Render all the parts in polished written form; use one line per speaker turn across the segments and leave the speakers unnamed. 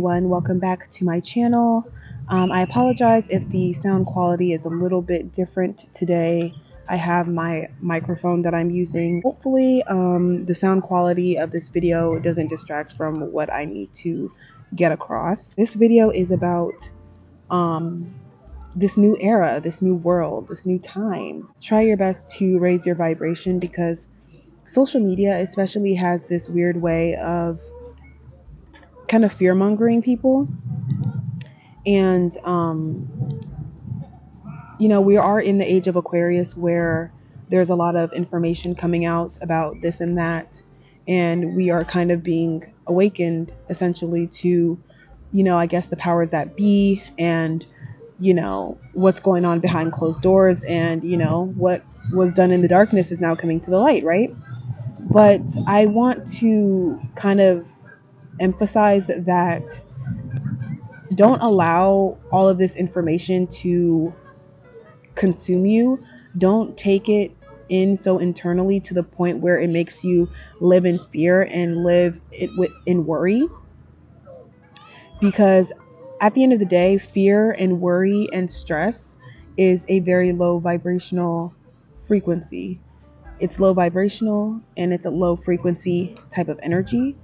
everyone, welcome back to my channel. I apologize if the sound quality is a little bit different today. I have my microphone that I'm using. Hopefully the sound quality of this video doesn't distract from what I need to get across. This video is about this new era, this new world, this new time. Try your best to raise your vibration because social media especially has this weird way of kind of fear-mongering people. And we are in the age of Aquarius where there's a lot of information coming out about this and that, and we are kind of being awakened essentially to I guess the powers that be, and what's going on behind closed doors, and what was done in the darkness is now coming to the light, right? But I want to kind of emphasize that don't allow all of this information to consume you. Don't take it in so internally to the point where it makes you live in fear and live in worry. Because at the end of the day, fear and worry and stress is a very low vibrational frequency. It's low vibrational and it's a low frequency type of energy.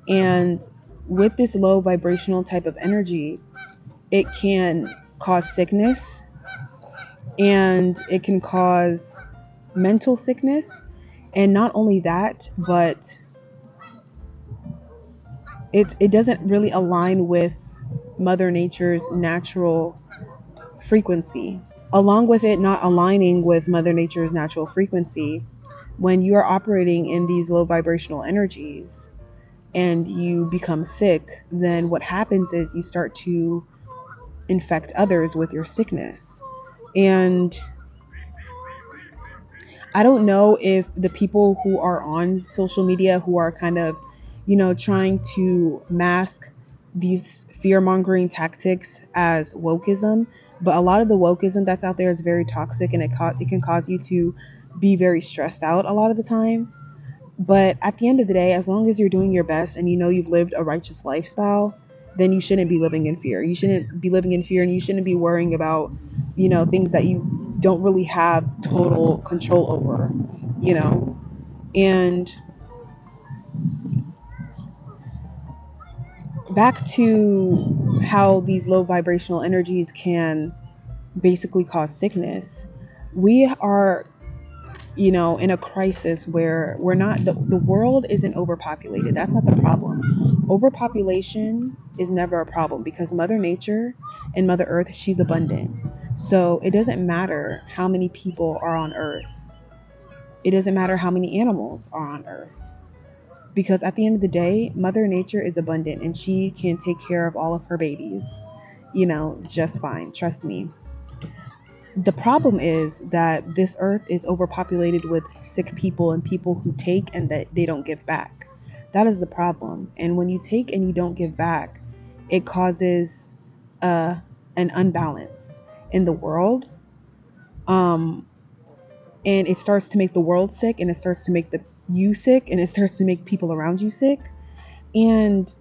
And with this low vibrational type of energy, it can cause sickness, and it can cause mental sickness. And not only that, but it doesn't really align with Mother Nature's natural frequency. Along with it not aligning with Mother Nature's natural frequency, when you are operating in these low vibrational energies and you become sick, then what happens is you start to infect others with your sickness. And I don't know if the people who are on social media who are kind of, trying to mask these fear-mongering tactics as wokeism, but a lot of the wokeism that's out there is very toxic, and it can cause you to be very stressed out a lot of the time. But at the end of the day, as long as you're doing your best and you've lived a righteous lifestyle, then you shouldn't be living in fear. You shouldn't be living in fear, and you shouldn't be worrying about, things that you don't really have total control over, And back to how these low vibrational energies can basically cause sickness. We are in a crisis where we're not, the world isn't overpopulated. That's not the problem. Overpopulation is never a problem because Mother Nature and Mother Earth, she's abundant. So it doesn't matter how many people are on Earth. It doesn't matter how many animals are on Earth. Because at the end of the day, Mother Nature is abundant and she can take care of all of her babies, just fine. Trust me. The problem is that this earth is overpopulated with sick people and people who take and that they don't give back. That is the problem. And when you take and you don't give back, it causes an unbalance in the world. And it starts to make the world sick, and it starts to make you sick, and it starts to make people around you sick. And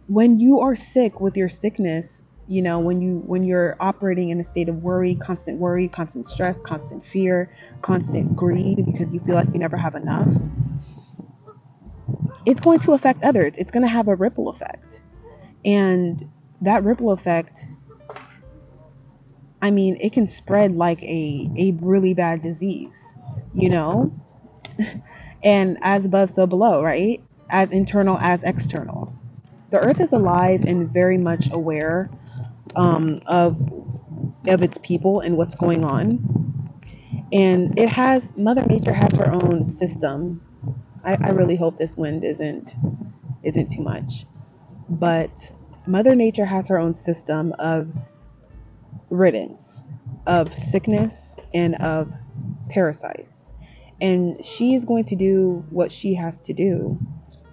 when you are sick with your sickness, when you're operating in a state of worry, constant stress, constant fear, constant greed because you feel like you never have enough, it's going to affect others. It's going to have a ripple effect. And that ripple effect, it can spread like a really bad disease, and as above, so below, right? As internal as external. The earth is alive and very much aware of its people and what's going on. And Mother Nature has her own system. I really hope this wind isn't too much. But Mother Nature has her own system of riddance, of sickness, and of parasites. And she is going to do what she has to do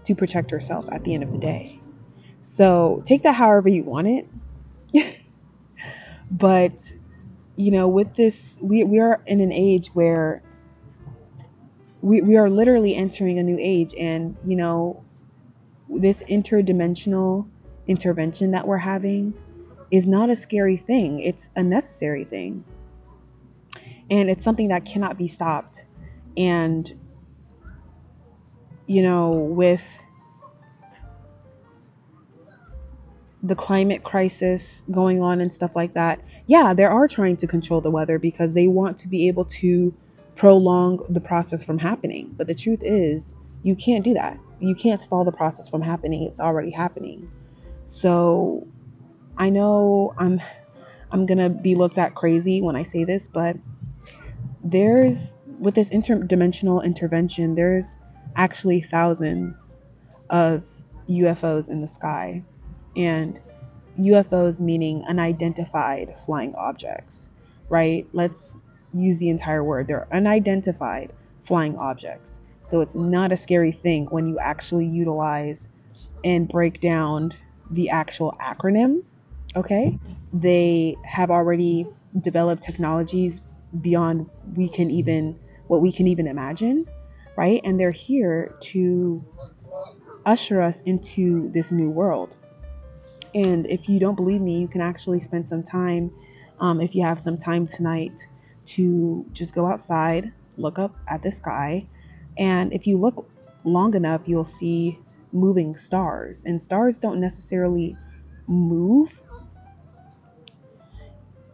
to protect herself at the end of the day. So take that however you want it. But, with this, we are in an age where we are literally entering a new age. And, this interdimensional intervention that we're having is not a scary thing. It's a necessary thing. And it's something that cannot be stopped. And, with the climate crisis going on and stuff like that, yeah, they are trying to control the weather because they want to be able to prolong the process from happening. But the truth is, you can't do that. You can't stall the process from happening. It's already happening. So I know I'm going to be looked at crazy when I say this, but with this interdimensional intervention, there's actually thousands of UFOs in the sky. And UFOs meaning unidentified flying objects, right? Let's use the entire word. They're unidentified flying objects. So it's not a scary thing when you actually utilize and break down the actual acronym, okay? They have already developed technologies beyond what we can even imagine, right? And they're here to usher us into this new world. And if you don't believe me, you can actually spend some time, if you have some time tonight, to just go outside, look up at the sky. And if you look long enough, you'll see moving stars. And stars don't necessarily move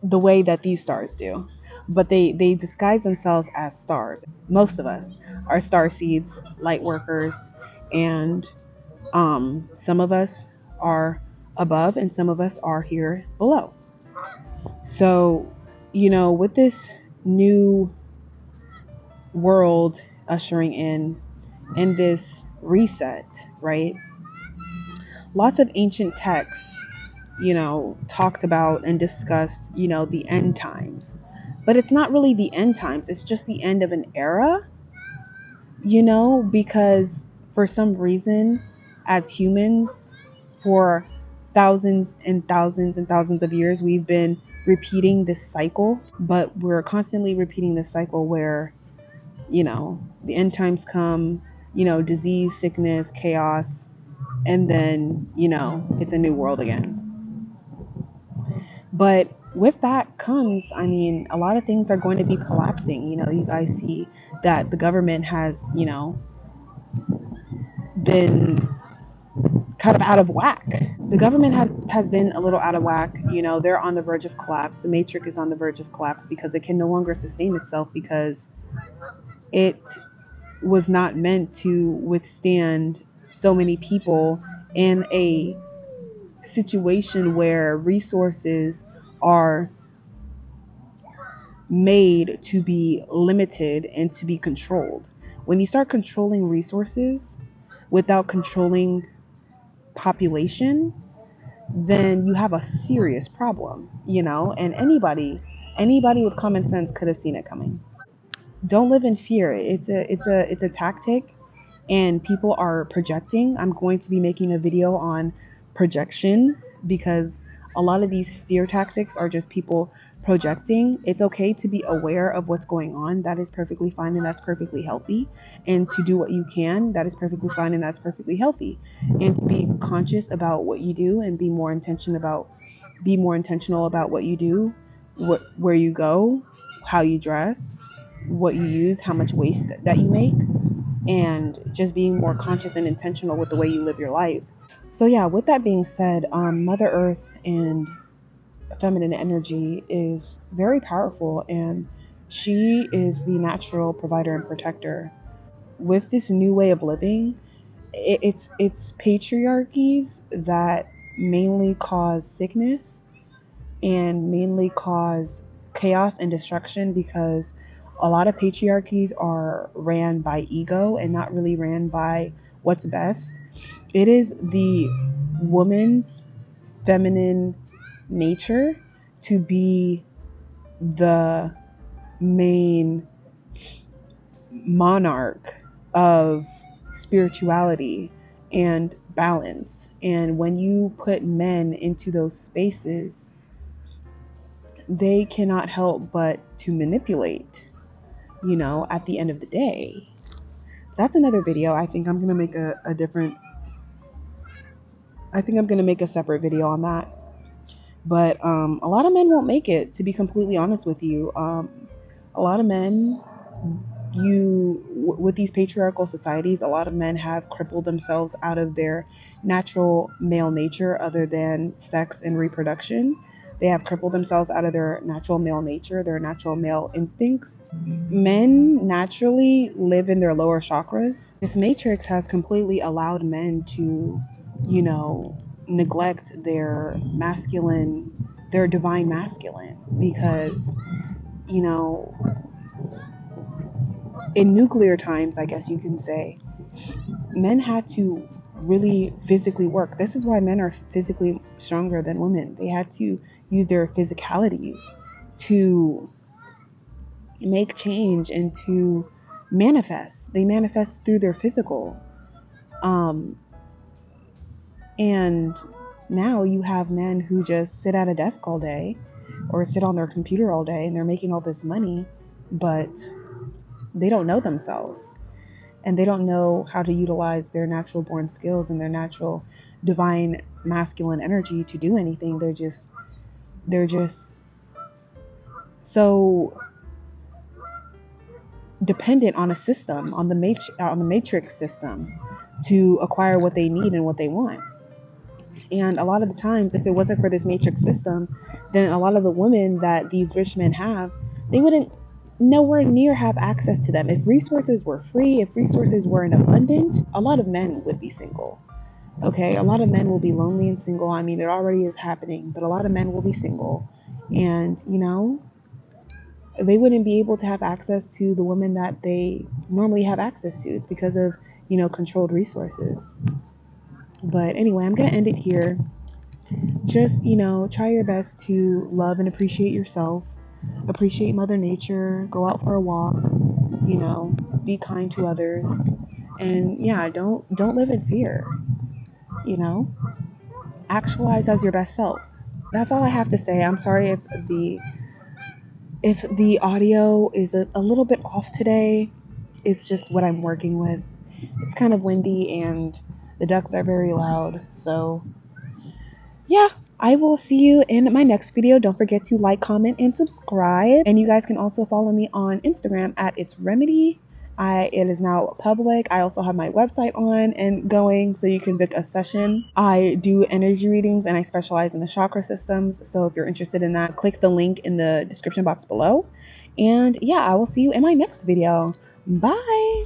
the way that these stars do, but they disguise themselves as stars. Most of us are star seeds, light workers, and some of us are above and some of us are here below. So, with this new world ushering in and this reset, right? Lots of ancient texts, talked about and discussed, the end times. But it's not really the end times. It's just the end of an era, because for some reason, as humans, for thousands and thousands and thousands of years, we've been repeating this cycle, but we're constantly repeating this cycle where, the end times come, disease, sickness, chaos, and then, it's a new world again. But with that comes, a lot of things are going to be collapsing. You guys see that the government has, been kind of out of whack. The government has been a little out of whack. They're on the verge of collapse. The matrix is on the verge of collapse because it can no longer sustain itself because it was not meant to withstand so many people in a situation where resources are made to be limited and to be controlled. When you start controlling resources without controlling population, then you have a serious problem, and anybody with common sense could have seen it coming. Don't live in fear. It's a tactic, and people are projecting. I'm going to be making a video on projection because a lot of these fear tactics are just people projecting. It's okay to be aware of what's going on. That is perfectly fine and that's perfectly healthy. And to do what you can, that is perfectly fine and that's perfectly healthy. And to be conscious about what you do and be more intentional about what you do, where you go, how you dress, what you use, how much waste that you make, and just being more conscious and intentional with the way you live your life. So yeah, with that being said, Mother Earth and feminine energy is very powerful, and she is the natural provider and protector. With this new way of living, it's patriarchies that mainly cause sickness and mainly cause chaos and destruction, because a lot of patriarchies are ran by ego and not really ran by what's best. It is the woman's feminine nature to be the main monarch of spirituality and balance. And when you put men into those spaces, they cannot help but to manipulate, at the end of the day. That's another video. I think I'm going to make a I think I'm going to make a separate video on that. But a lot of men won't make it, to be completely honest with you. A lot of men, with these patriarchal societies, a lot of men have crippled themselves out of their natural male nature other than sex and reproduction. They have crippled themselves out of their natural male nature, their natural male instincts. Men naturally live in their lower chakras. This matrix has completely allowed men to, neglect their masculine, their divine masculine, because, in nuclear times, I guess you can say, men had to really physically work. This is why men are physically stronger than women. They had to use their physicalities to make change and to manifest. They manifest through their physical. And now you have men who just sit at a desk all day or sit on their computer all day, and they're making all this money, but they don't know themselves. And they don't know how to utilize their natural born skills and their natural divine masculine energy to do anything. They're just so dependent on a system, on the matrix system, to acquire what they need and what they want. And a lot of the times, if it wasn't for this matrix system, then a lot of the women that these rich men have, they wouldn't nowhere near have access to them. If resources were free, if resources weren't abundant, a lot of men would be single. Okay, a lot of men will be lonely and single. I mean, it already is happening, but a lot of men will be single. And, they wouldn't be able to have access to the women that they normally have access to. It's because of, controlled resources. But anyway, I'm going to end it here. Just, try your best to love and appreciate yourself. Appreciate Mother Nature. Go out for a walk. Be kind to others. And yeah, don't live in fear. Actualize as your best self. That's all I have to say. I'm sorry if the audio is a little bit off today. It's just what I'm working with. It's kind of windy and the ducks are very loud. So yeah, I will see you in my next video. Don't forget to like, comment, and subscribe. And you guys can also follow me on Instagram at It's Remedy. It is now public. I also have my website on and going, so you can book a session. I do energy readings and I specialize in the chakra systems. So if you're interested in that, click the link in the description box below. And yeah, I will see you in my next video. Bye.